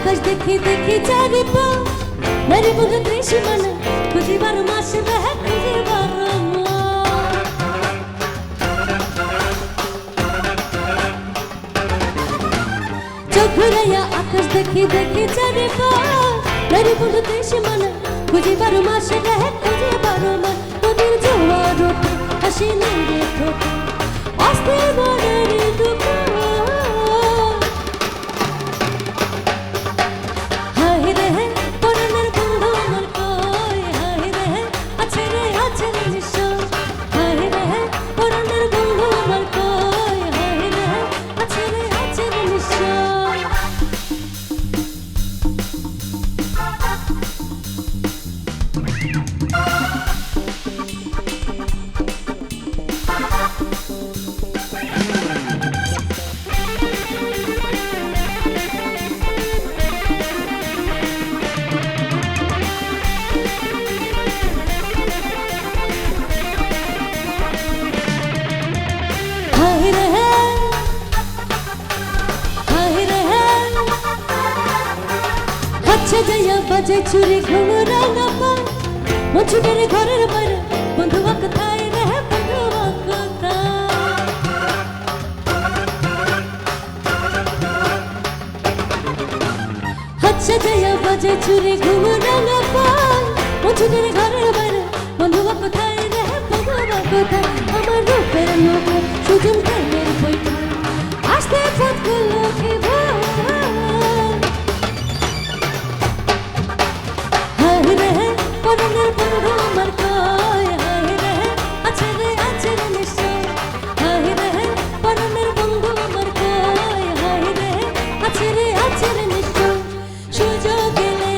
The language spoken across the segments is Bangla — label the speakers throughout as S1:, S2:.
S1: আকাশ দেখি দেখি চারি পা মেরে বুঝে কৃষি মানে খুঁজিবার মাস রহে খুঁজিবার চোখ ঘুরাইয়া আকাশ দেখি দেখি চারি পা মেরে বুঝে কৃষি মানে খুঁজিবার মাস রহে খুঁজিবার মান নদীর জোয়ার ওঠে হাসি নেড়ে ঠোঁটে আস্তে মনের দুঃখ বাজে চুরি ঘুমরা না পায় মছুটের ঘরের বাইরে বন্ধুয়া কোথায় রে বন্ধুয়া কোথায় হচ্ছে জয়া বাজে চুরি ঘুমরা না পায় মছুটের ঘরের বাইরে বন্ধুয়া কোথায় রে বন্ধুয়া কোথায় আমার রূপের লোকে সুজন প্রেমের বইটা আসতে পথগুলো কি পরনের বন্ধু আমার কয় হায় রে আছে রে নিশ্চয় হায় রে পরনের বন্ধু আমার কয় হায় রে আছে রে নিশ্চয় সুযোগ এলে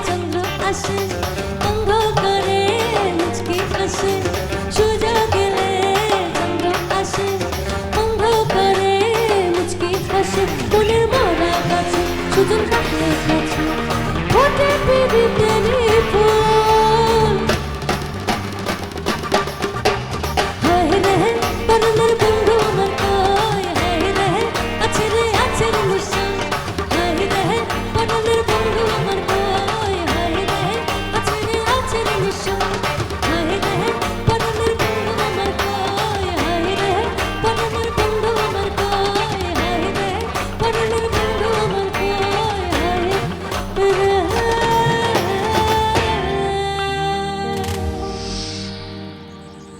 S1: চন্দ্র আসে অন্ধকারে মুচকি হাসে সুযোগ এলে চন্দ্র আসে অন্ধকারে মুচকি হাসে মনের মরা কাছে সুজন